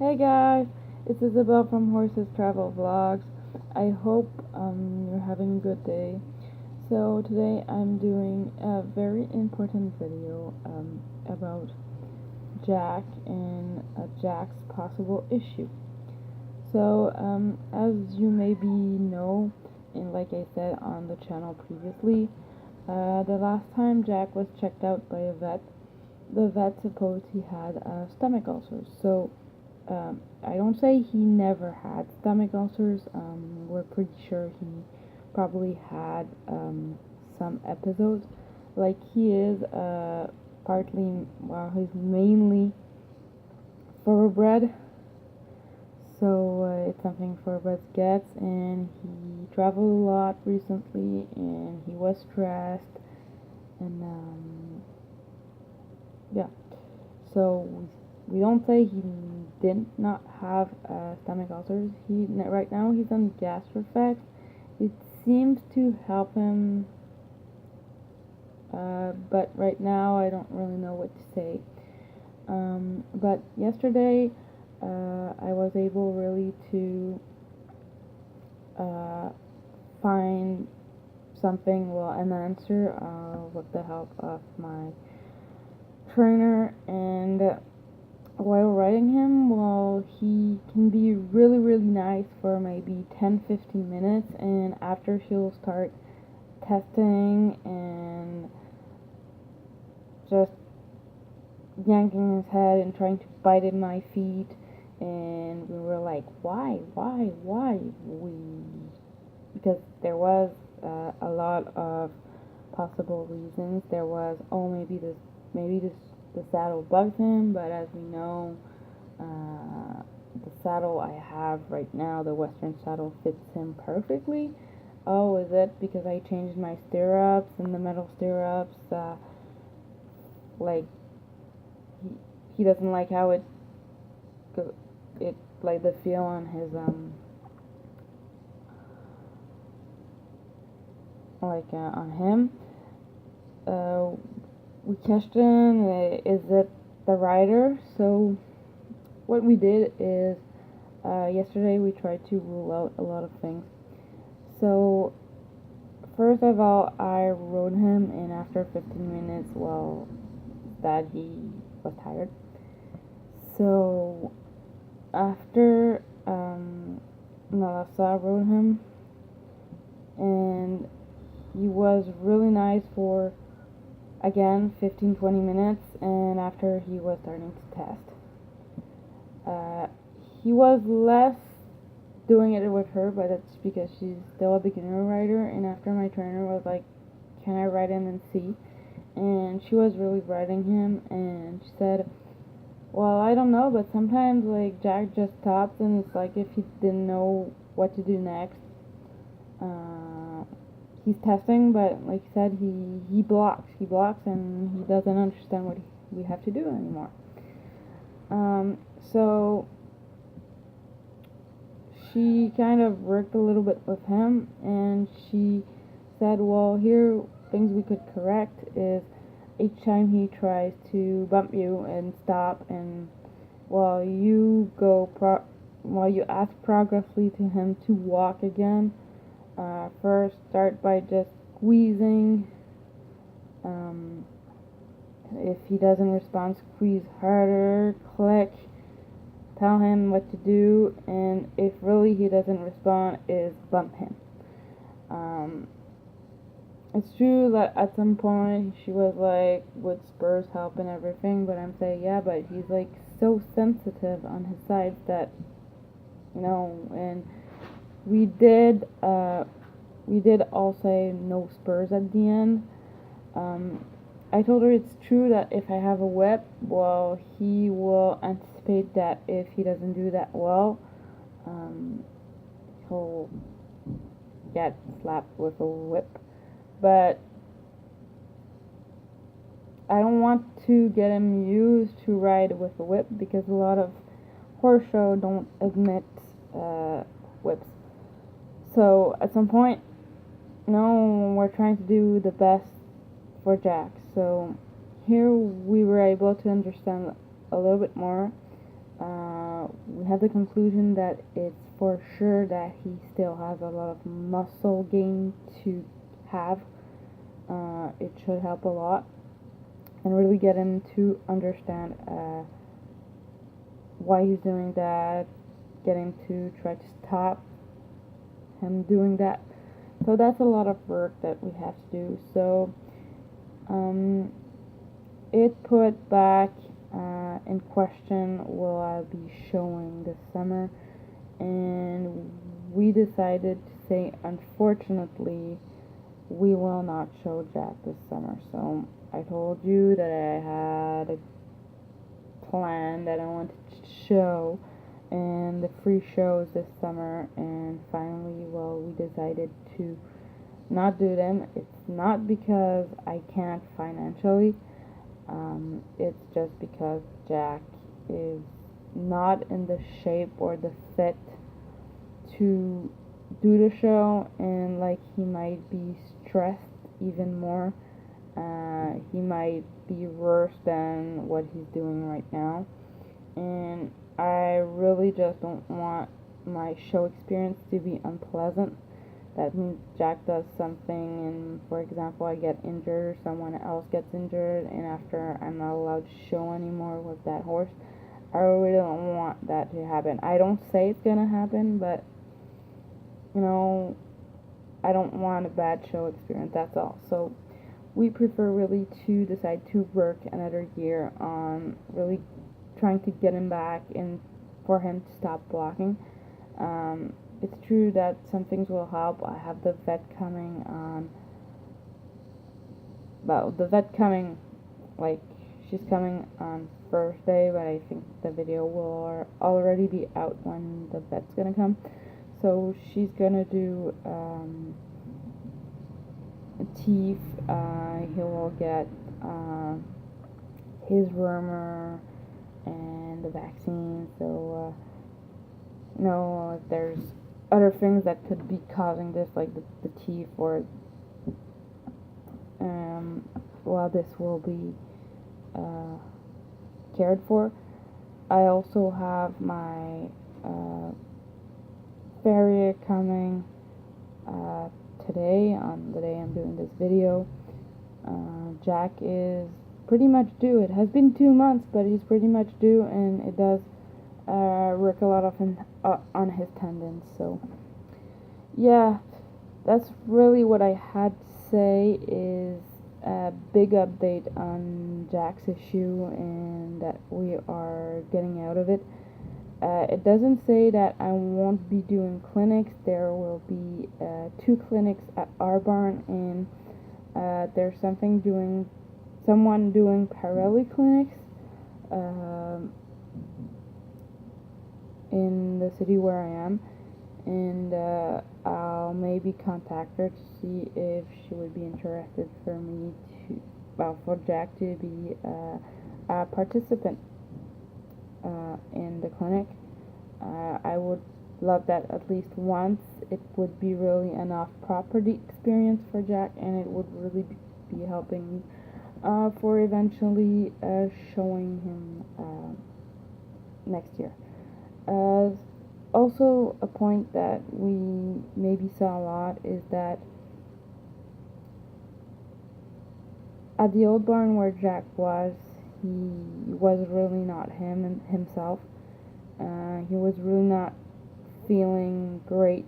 Hey guys, it's Isabelle from HorsesTravelVlogs. I hope you're having a good day. So today I'm doing a very important video about Jack and Jack's possible issue. So as you maybe know, and like I said on the channel previously, the last time Jack was checked out by a vet, the vet supposed he had stomach ulcers. So I don't say he never had stomach ulcers. We're pretty sure he probably had some episodes. Like he is partly, well, he's mainly thoroughbred. So it's something thoroughbreds gets, and he traveled a lot recently, and he was stressed, and yeah. So we don't say he did not have stomach ulcers. Right now he's on GastroFX. It seems to help him, but right now I don't really know what to say. But yesterday I was able really to find something, well, an answer with the help of my trainer, and while riding him, well, he can be really, really nice for maybe 10-15 minutes, and after he'll start testing and just yanking his head and trying to bite at my feet, and we were like, why? Because there was a lot of possible reasons. There was, maybe the saddle bugs him, but as we know, the saddle I have right now, the Western saddle, fits him perfectly. Oh, is it because I changed my stirrups and the metal stirrups? Like he doesn't like how it like the feel on his on him. We questioned, is it the rider? So what we did is, yesterday we tried to rule out a lot of things. So first of all, I rode him, and after 15 minutes, well, that he was tired. So after Melissa rode him, and he was really nice for, again, 15-20 minutes, and after he was starting to test. He was less doing it with her, but that's because she's still a beginner rider, and after my trainer was like, can I ride him and see? And she was really riding him, and she said, well, I don't know, but sometimes like Jack just stops, and it's like if he didn't know what to do next. He's testing, but like I said, he blocks, and he doesn't understand what we have to do anymore. So she kind of worked a little bit with him, and she said, well, here, things we could correct is each time he tries to bump you and stop, and while you ask progressively to him to walk again, first start by just squeezing. If he doesn't respond, squeeze harder, click, tell him what to do, and if really he doesn't respond, is bump him. It's true that at some point she was like, would spurs help and everything, but I'm saying, yeah, but he's like so sensitive on his sides that, and we did all say no spurs at the end. I told her it's true that if I have a whip, well, he will anticipate that if he doesn't do that well, he'll get slapped with a whip. But I don't want to get him used to ride with a whip, because a lot of horse show don't admit whips. So at some point, we're trying to do the best for Jack. So here we were able to understand a little bit more. We we have the conclusion that it's for sure that he still has a lot of muscle gain to have. It should help a lot and really get him to understand why he's doing that, get him to try to stop him doing that. So that's a lot of work that we have to do. So it put back in question, will I be showing this summer? And we decided to say, unfortunately, we will not show Jack this summer. So I told you that I had a plan that I wanted to show and the free shows this summer, and finally, well, we decided to not do them. It's not because I can't financially, it's just because Jack is not in the shape or the fit to do the show, and like he might be stressed even more. He might be worse than what he's doing right now, and I really just don't want my show experience to be unpleasant. That means Jack does something and, for example, I get injured or someone else gets injured, and after I'm not allowed to show anymore with that horse. I really don't want that to happen. I don't say it's gonna happen, but you know, I don't want a bad show experience, that's all. So we prefer really to decide to work another year on really trying to get him back and for him to stop blocking. It's true that some things will help. I have the vet coming on, well, the vet coming, like, she's coming on Thursday, but I think the video will already be out when the vet's gonna come. So she's gonna do teeth. He will get his wormer and the vaccine. So if there's other things that could be causing this, like the teeth, or well, this will be cared for. I also have my farrier coming today, on the day I'm doing this video. Jack is pretty much due. It has been 2 months, but he's pretty much due, and it does work a lot of on his tendons. So yeah, that's really what I had to say, is a big update on Jack's issue and that we are getting out of it. It doesn't say that I won't be doing clinics. There will be 2 clinics at our barn, and there's someone doing Pirelli clinics in the city where I am, and I'll maybe contact her to see if she would be interested for me to, well, for Jack to be a participant in the clinic. I would love that at least once. It would be really an off-property experience for Jack, and it would really be helping me for eventually showing him next year. Also, a point that we maybe saw a lot is that at the old barn where Jack was, he was really not himself. He was really not feeling great.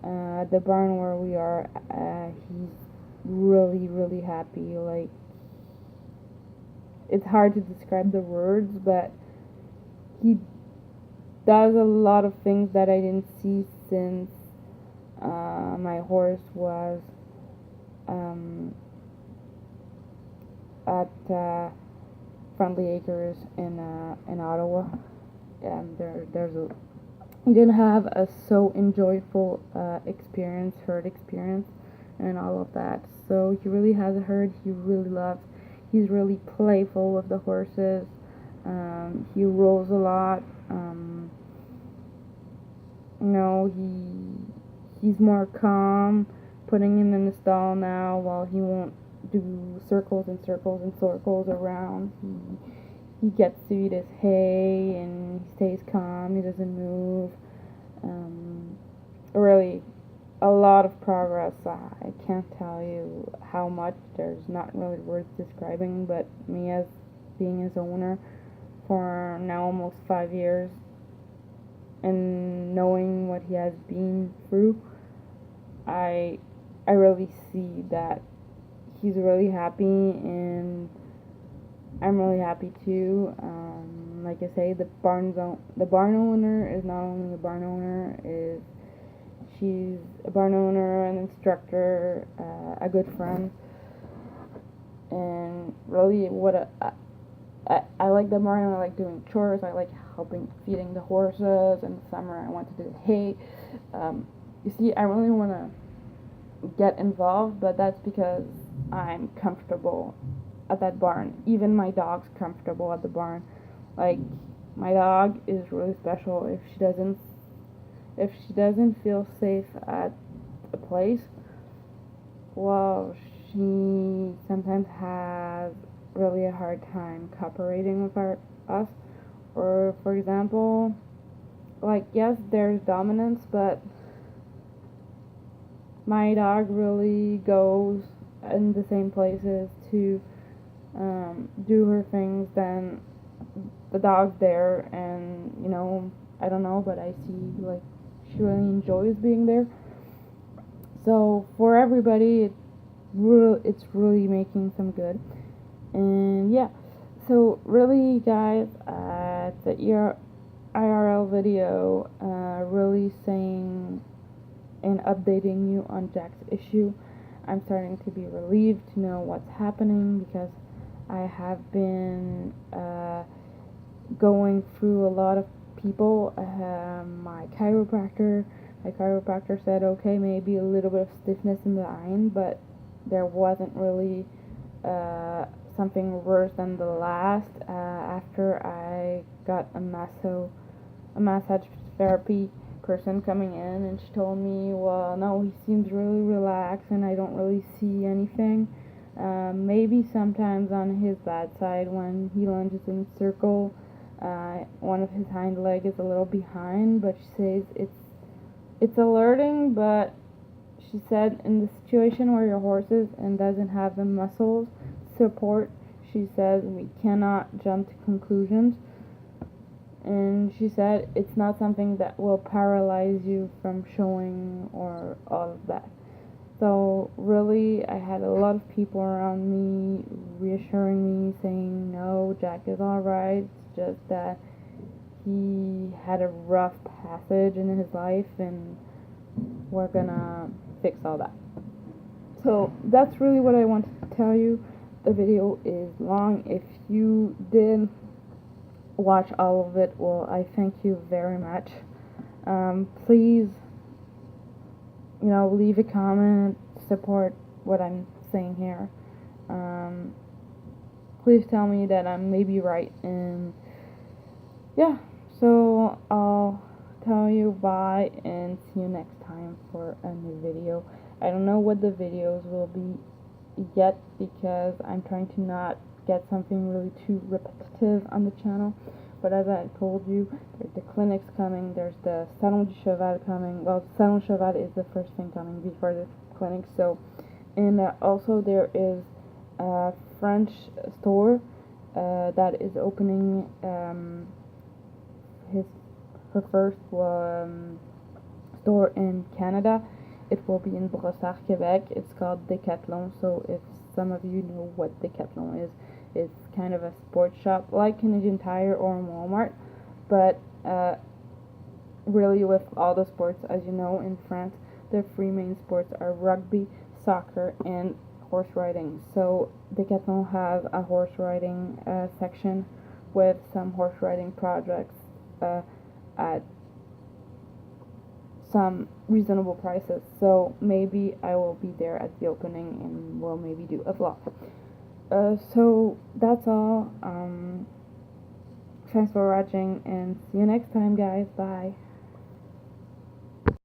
The barn where we are, he's really, really happy. Like, it's hard to describe the words, but he does a lot of things that I didn't see since my horse was at Friendly Acres in Ottawa. He didn't have a so enjoyable herd experience and all of that. So he really has a herd he really loves. He's really playful with the horses. He rolls a lot. He's more calm. Putting him in the stall now, while he won't do circles and circles and circles around. he gets to eat his hay and he stays calm, he doesn't move. Really, a lot of progress. I can't tell you how much. There's not really words describing, but me as being his owner for now almost 5 years and knowing what he has been through, I really see that he's really happy, and I'm really happy too. Like I say, the barn owner is not only a barn owner, she's a barn owner, an instructor, a good friend, and really I like the barn. I like doing chores. I like helping feeding the horses. In the summer, I want to do hay. You see, I really want to get involved, but that's because I'm comfortable at that barn. Even my dog's comfortable at the barn. Like, my dog is really special. If she doesn't feel safe at a place, well, she sometimes has really a hard time cooperating with us. Or, for example, like, yes, there's dominance, but my dog really goes in the same places to do her things than the dog's there, and I don't know, but I see like she really enjoys being there. So for everybody, it's really making some good. And yeah, so really, guys, the IRL video, really saying and updating you on Jack's issue. I'm starting to be relieved to know what's happening, because I have been going through a lot of people. My chiropractor said, okay, maybe a little bit of stiffness in the eye, but there wasn't really something worse than the last. After I got a massage therapy person coming in, and she told me, well, no, he seems really relaxed and I don't really see anything. Maybe sometimes on his bad side, when he lunges in a circle, one of his hind leg is a little behind, but she says it's alerting. But she said, in the situation where your horse is and doesn't have the muscles support, she says we cannot jump to conclusions. And she said it's not something that will paralyze you from showing or all of that. So really, I had a lot of people around me reassuring me, saying, no, Jack is alright, it's just that he had a rough passage in his life, and we're gonna fix all that. So that's really what I wanted to tell you. The video is long. If you did watch all of it, well, I thank you very much. Please, leave a comment, support what I'm saying here. Please tell me that I'm maybe right, and yeah, so I'll tell you bye and see you next time for a new video. I don't know what the videos will be yet, because I'm trying to not get something really too repetitive on the channel. But as I told you, there's the clinics coming, there's the Salon du Cheval coming. Well, Salon du Cheval is the first thing coming before the clinic. So, and also there is a French store that is opening her first store in Canada. It will be in Brossard, Quebec. It's called Decathlon. So if some of you know what Decathlon is, it's kind of a sports shop like Canadian Tire or Walmart, but really with all the sports. As you know, in France, the three main sports are rugby, soccer, and horse riding. So Decathlon has a horse riding section with some horse riding projects at some reasonable prices. So maybe I will be there at the opening and we'll maybe do a vlog. So that's all. Thanks for watching, and see you next time, guys. Bye.